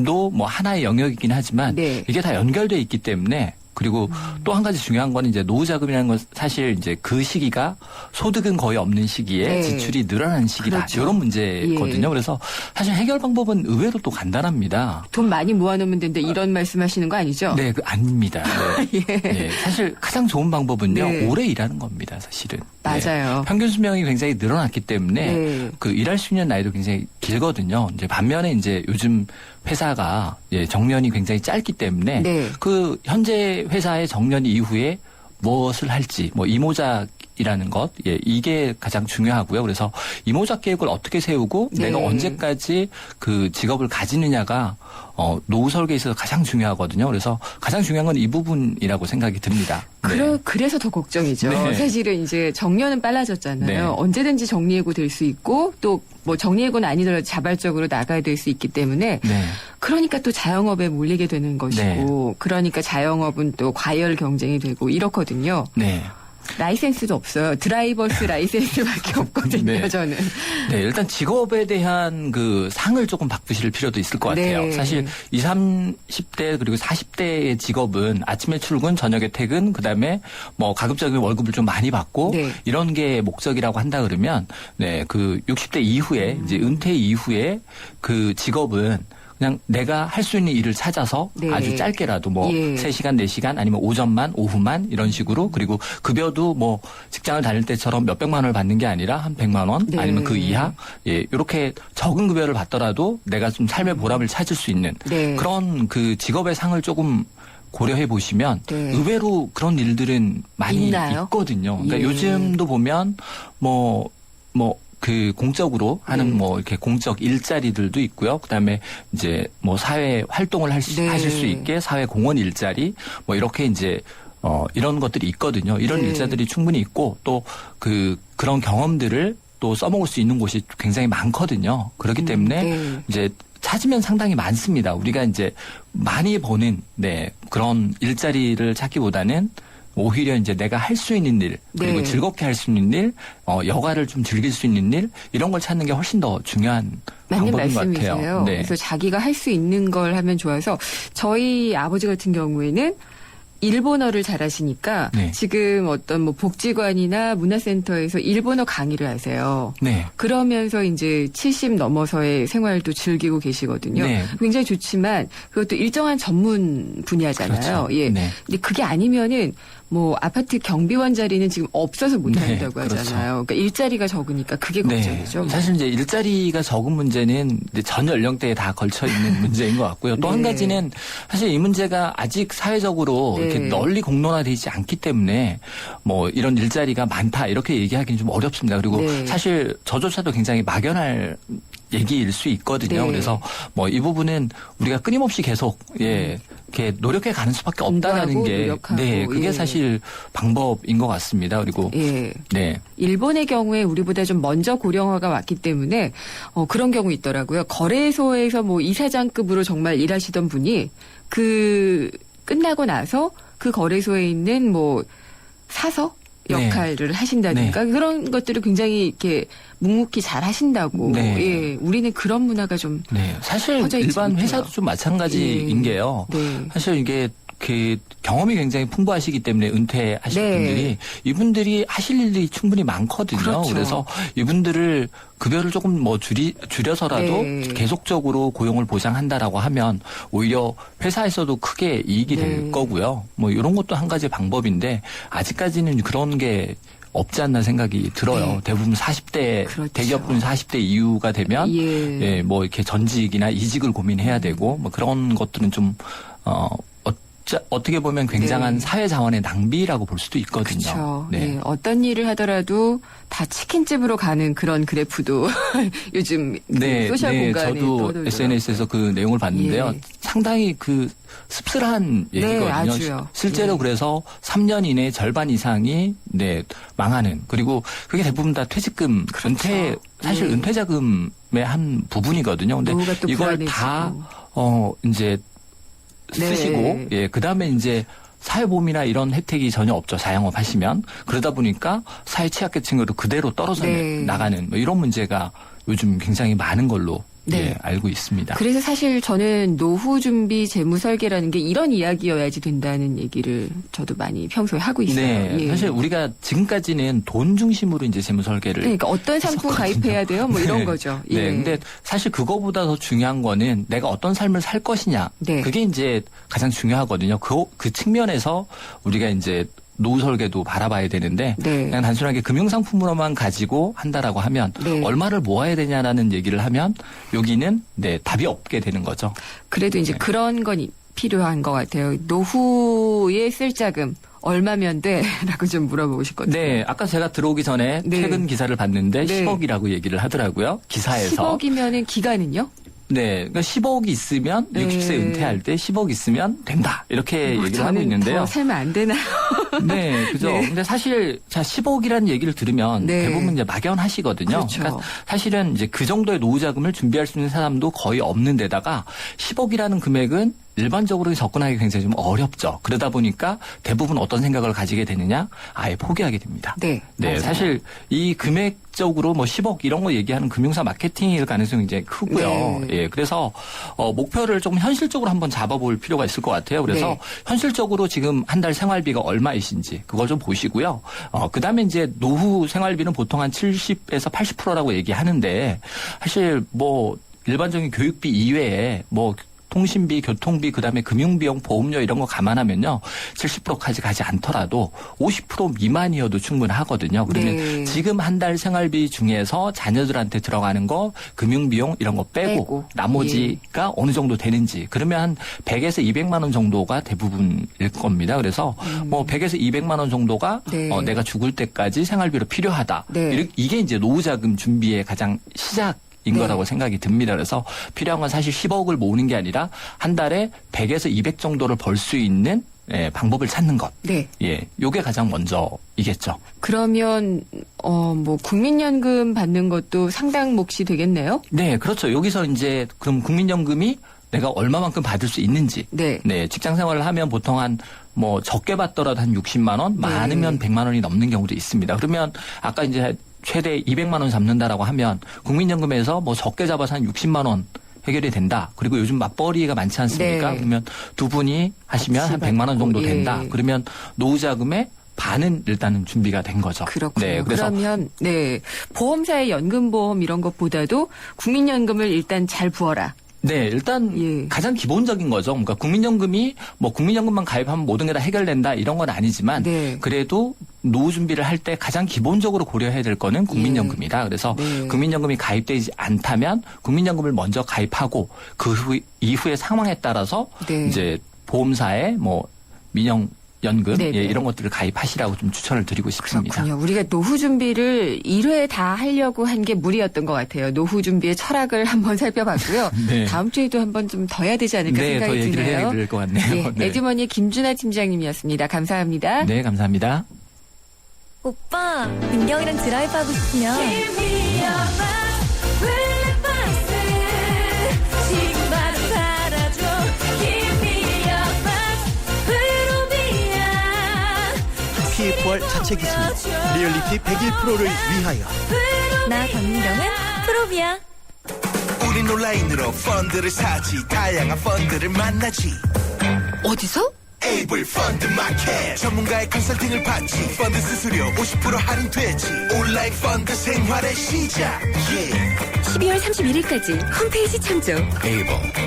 도 뭐 하나의 영역이긴 하지만 네. 이게 다 연결돼 있기 때문에 그리고 또 한 가지 중요한 건 이제 노후 자금이라는 건 사실 이제 그 시기가 소득은 거의 없는 시기에 네. 지출이 늘어나는 시기다. 그렇죠. 이런 문제거든요. 예. 그래서 사실 해결 방법은 의외로 또 간단합니다. 돈 많이 모아놓으면 되는데 이런 말씀하시는 거 아니죠? 네, 아닙니다. 네. 예. 네, 사실 가장 좋은 방법은요. 네. 오래 일하는 겁니다. 사실은. 맞아요. 네. 평균 수명이 굉장히 늘어났기 때문에 네. 그 일할 수 있는 나이도 굉장히 길거든요. 이제 반면에 이제 요즘 회사가 정년이 굉장히 짧기 때문에 네. 그 현재 회사의 정년 이후에 무엇을 할지 뭐 이모작이라는 것 이게 가장 중요하고요. 그래서 이모작 계획을 어떻게 세우고 네. 내가 언제까지 그 직업을 가지느냐가 노후 설계에 있어서 가장 중요하거든요. 그래서 가장 중요한 건 이 부분이라고 생각이 듭니다. 네. 그래서 더 걱정이죠. 네. 사실은 이제 정년은 빨라졌잖아요. 네. 언제든지 정리해고 될 수 있고 또 뭐 정리해고는 아니더라도 자발적으로 나가야 될 수 있기 때문에 네. 그러니까 또 자영업에 몰리게 되는 것이고 그러니까 자영업은 또 과열 경쟁이 되고 이렇거든요. 네. 라이센스도 없어요. 드라이버스 라이센스밖에 없거든요. 네. 저는. 네, 일단 직업에 대한 그 상을 조금 바꾸실 필요도 있을 것 같아요. 네. 사실 20, 30대 그리고 40대의 직업은 아침에 출근, 저녁에 퇴근, 그다음에 뭐 가급적이면 월급을 좀 많이 받고 네. 이런 게 목적이라고 한다 그러면 네, 그 60대 이후에 이제 은퇴 이후에 그 직업은 그냥 내가 할 수 있는 일을 찾아서 네. 아주 짧게라도 뭐 예. 3시간, 4시간 아니면 오전만, 오후만 이런 식으로 그리고 급여도 뭐 직장을 다닐 때처럼 몇백만 원을 받는 게 아니라 한 100만 원 네. 아니면 그 이하 이렇게 적은 급여를 받더라도 내가 좀 삶의 보람을 찾을 수 있는 네. 그런 그 직업의 상을 조금 고려해 보시면 네. 의외로 그런 일들은 많이 있나요? 있거든요. 그러니까 예. 요즘도 보면 그 공적으로 하는 네. 뭐 이렇게 공적 일자리들도 있고요. 그다음에 이제 뭐 사회 활동을 네. 하실 수 있게 사회 공헌 일자리 뭐 이렇게 이제 이런 것들이 있거든요. 이런 네. 일자들이 충분히 있고 또 그런 경험들을 또 써먹을 수 있는 곳이 굉장히 많거든요. 그렇기 때문에 네. 이제 찾으면 상당히 많습니다. 우리가 이제 많이 버는 그런 일자리를 찾기보다는 오히려 이제 내가 할 수 있는 일 그리고 네. 즐겁게 할 수 있는 일, 여가를 좀 즐길 수 있는 일 이런 걸 찾는 게 훨씬 더 중요한 맞는 방법인 것 말씀이세요. 같아요. 네. 그래서 자기가 할 수 있는 걸 하면 좋아서 저희 아버지 같은 경우에는 일본어를 잘하시니까 네. 지금 어떤 뭐 복지관이나 문화센터에서 일본어 강의를 하세요. 네. 그러면서 이제 70 넘어서의 생활도 즐기고 계시거든요. 네. 굉장히 좋지만 그것도 일정한 전문 분야잖아요. 그렇죠. 예. 네. 근데 그게 아니면은 뭐 아파트 경비원 자리는 지금 없어서 못 네, 한다고 그렇죠. 하잖아요. 그러니까 일자리가 적으니까 그게 걱정이죠. 사실 이제 일자리가 적은 문제는 이제 전 연령대에 다 걸쳐 있는 문제인 것 같고요. 또 한 네. 가지는 사실 이 문제가 아직 사회적으로 네. 이렇게 널리 공론화되지 않기 때문에 뭐 이런 일자리가 많다 이렇게 얘기하기는 좀 어렵습니다. 그리고 네. 사실 저조차도 굉장히 막연할 얘기일 수 있거든요. 네. 그래서 뭐 이 부분은 우리가 끊임없이 계속 이렇게 노력해 가는 수밖에 없다라는 공부하고 게 노력하고, 그게 예. 사실 방법인 것 같습니다. 그리고 예. 네. 일본의 경우에 우리보다 좀 먼저 고령화가 왔기 때문에 그런 경우 있더라고요. 거래소에서 뭐 이사장급으로 정말 일하시던 분이 끝나고 나서 그 거래소에 있는 뭐 사서 역할을 하신다든가 그런 것들을 굉장히 이렇게 묵묵히 잘 하신다고. 네. 예, 우리는 그런 문화가 좀 사실 퍼져 있지 일반 못해요. 회사도 좀 마찬가지인 예. 게요. 네. 사실 이게 그 경험이 굉장히 풍부하시기 때문에 은퇴하실 네. 분들이 이분들이 하실 일이 충분히 많거든요. 그렇죠. 그래서 이분들을 급여를 조금 뭐 줄여서라도 네. 계속적으로 고용을 보장한다라고 하면 오히려 회사에서도 크게 이익이 될 네. 거고요. 뭐 이런 것도 한 가지 방법인데 아직까지는 그런 게 없지 않나 생각이 들어요. 네. 대부분 40대 그렇죠. 대기업은 40대 이후가 되면 예. 뭐 이렇게 전직이나 이직을 고민해야 되고 뭐 그런 것들은 좀 어떻게 보면 굉장한 사회 자원의 낭비라고 볼 수도 있거든요. 그렇죠. 네. 어떤 일을 하더라도 다 치킨집으로 가는 그런 그래프도 요즘 그 소셜 공간에 저도 떠돌더라고요. SNS에서 그 내용을 봤는데요. 상당히 그 씁쓸한 얘기거든요. 아주요. 실제로 그래서 3년 이내 절반 이상이 망하는, 그리고 그게 대부분 다 퇴직금, 은퇴, 사실 은퇴자금의 한 부분이거든요. 근데 이걸 다 이제 쓰시고 그다음에 이제 사회보험이나 이런 혜택이 전혀 없죠. 자영업 하시면. 그러다 보니까 사회 취약계층으로 그대로 떨어져 나가는 뭐 이런 문제가 요즘 굉장히 많은 걸로 알고 있습니다. 그래서 사실 저는 노후 준비 재무 설계라는 게 이런 이야기여야지 된다는 얘기를 저도 많이 평소에 하고 있어요. 네, 사실 우리가 지금까지는 돈 중심으로 이제 재무 설계를 그러니까 어떤 상품 가입해야 돼요? 뭐 이런 거죠. 네, 근데 사실 그거보다 더 중요한 거는 내가 어떤 삶을 살 것이냐. 그게 이제 가장 중요하거든요. 그 측면에서 우리가 이제 노후 설계도 바라봐야 되는데 그냥 단순하게 금융상품으로만 가지고 한다라고 하면 얼마를 모아야 되냐라는 얘기를 하면 여기는 답이 없게 되는 거죠. 그래도 이제 그런 건 필요한 것 같아요. 노후에 쓸 자금 얼마면 돼? 라고 좀 물어보고 싶거든요. 네. 아까 제가 들어오기 전에 최근 기사를 봤는데 10억이라고 얘기를 하더라고요. 기사에서. 10억이면은 기간은요? 네. 그러니까 10억이 있으면 60세 은퇴할 때 10억 있으면 된다. 이렇게 얘기를 하고 있는데요. 더 살면 안 되나요? 네. 그죠. 근데 사실 10억이라는 얘기를 들으면 대부분 이제 막연하시거든요. 그렇죠. 그러니까 사실은 이제 그 정도의 노후 자금을 준비할 수 있는 사람도 거의 없는 데다가 10억이라는 금액은 일반적으로 접근하기 굉장히 좀 어렵죠. 그러다 보니까 대부분 어떤 생각을 가지게 되느냐? 아예 포기하게 됩니다. 네. 사실 이 금액적으로 뭐 10억 이런 거 얘기하는 금융사 마케팅일 가능성이 이제 크고요. 그래서 목표를 좀 현실적으로 한번 잡아볼 필요가 있을 것 같아요. 그래서 현실적으로 지금 한 달 생활비가 얼마이신지 그걸 좀 보시고요. 그다음에 이제 노후 생활비는 보통 한 70에서 80%라고 얘기하는데 사실 뭐 일반적인 교육비 이외에 뭐 통신비, 교통비, 그다음에 금융비용, 보험료 이런 거 감안하면요. 70%까지 가지 않더라도 50% 미만이어도 충분하거든요. 그러면 지금 한 달 생활비 중에서 자녀들한테 들어가는 거, 금융비용 이런 거 빼고 나머지가 어느 정도 되는지. 그러면 한 100에서 200만 원 정도가 대부분일 겁니다. 그래서 뭐 100에서 200만 원 정도가 내가 죽을 때까지 생활비로 필요하다. 이게 이제 노후자금 준비의 가장 인 거라고 생각이 듭니다. 그래서 필요한 건 사실 10억을 모으는 게 아니라 한 달에 100에서 200 정도를 벌 수 있는 방법을 찾는 것. 요게 가장 먼저이겠죠. 그러면 뭐 국민연금 받는 것도 상당 몫이 되겠네요. 네, 그렇죠. 여기서 이제 그럼 국민연금이 내가 얼마만큼 받을 수 있는지. 직장 생활을 하면 보통 한 뭐 적게 받더라도 한 60만 원, 많으면 100만 원이 넘는 경우도 있습니다. 그러면 아까 이제 최대 200만 원 잡는다라고 하면 국민연금에서 뭐 적게 잡아서 한 60만 원 해결이 된다. 그리고 요즘 맞벌이가 많지 않습니까? 그러면 두 분이 하시면 한 100만 원 정도 된다. 그러면 노후자금의 반은 일단은 준비가 된 거죠. 그렇군요. 그러면 보험사의 연금보험 이런 것보다도 국민연금을 일단 잘 부어라. 네, 일단 가장 기본적인 거죠. 그러니까 국민연금이 뭐 국민연금만 가입하면 모든 게 다 해결된다 이런 건 아니지만 그래도 노후 준비를 할 때 가장 기본적으로 고려해야 될 거는 국민연금이다. 그래서 국민연금이 가입되지 않다면 국민연금을 먼저 가입하고 그 이후의 상황에 따라서 이제 보험사에 뭐 연금 이런 것들을 가입하시라고 좀 추천을 드리고 싶습니다. 그렇군요. 우리가 노후 준비를 1회 다 하려고 한 게 무리였던 것 같아요. 노후 준비의 철학을 한번 살펴봤고요. 다음 주에도 한번 좀 더 해야 되지 않을까 생각이 더 얘기를 드네요. 해야 될 것 같네요. 에듀머니의 김준하 팀장님이었습니다. 감사합니다. 네, 감사합니다. 오빠, 민경이랑 드라이브 하고 싶으면 PFR 자체 기술 리얼리티 101%를 위하여 나 박민경은 프로비야. 우린 온라인으로 펀드를 사지 다양한 펀드를 만나지 어디서? 에이블 펀드 마켓 전문가의 컨설팅을 받지 펀드 수수료 50% 할인되지 온라인 펀드 생활의 시작 12월 31일까지 홈페이지 참조. 에이블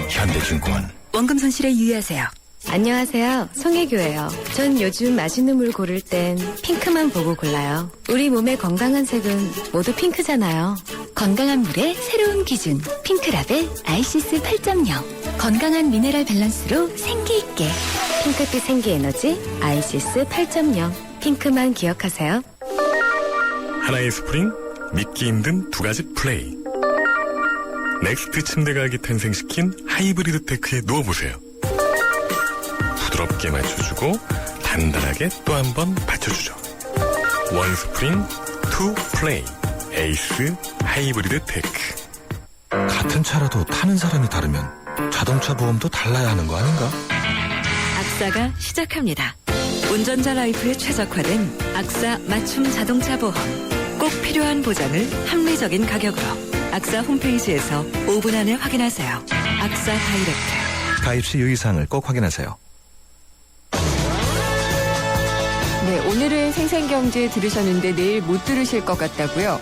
현대증권 원금 손실에 유의하세요. 안녕하세요. 송혜교예요. 전 요즘 맛있는 물 고를 땐 핑크만 보고 골라요. 우리 몸의 건강한 색은 모두 핑크잖아요. 건강한 물의 새로운 기준. 핑크라벨 아이시스 8.0. 건강한 미네랄 밸런스로 생기 있게. 핑크빛 생기에너지 아이시스 8.0. 핑크만 기억하세요. 하나의 스프링, 믿기 힘든 두 가지 플레이. 넥스트 침대 가격이 탄생시킨 하이브리드 테크에 누워보세요. 부드럽게 맞춰주고 단단하게 또 한 번 받쳐주죠. 원 스프링, 투 플레이. 에이스 하이브리드 테크. 같은 차라도 타는 사람이 다르면 자동차 보험도 달라야 하는 거 아닌가? 악사가 시작합니다. 운전자 라이프에 최적화된 악사 맞춤 자동차 보험. 꼭 필요한 보장을 합리적인 가격으로. 악사 홈페이지에서 5분 안에 확인하세요. 악사 다이렉트. 가입 시 유의사항을 꼭 확인하세요. 네, 오늘은 생생경제 들으셨는데 내일 못 들으실 것 같다고요?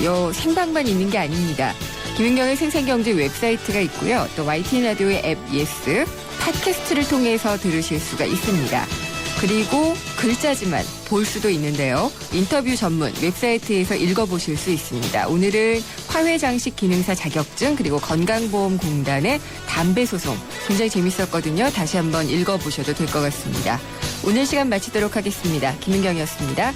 요 생방만 있는 게 아닙니다. 김은경의 생생경제 웹사이트가 있고요. 또 YTN 라디오의 앱 예스, 팟캐스트를 통해서 들으실 수가 있습니다. 그리고 글자지만 볼 수도 있는데요. 인터뷰 전문 웹사이트에서 읽어보실 수 있습니다. 오늘은 화훼장식 기능사 자격증 그리고 건강보험공단의 담배 소송 굉장히 재밌었거든요. 다시 한번 읽어보셔도 될 것 같습니다. 오늘 시간 마치도록 하겠습니다. 김은경이었습니다.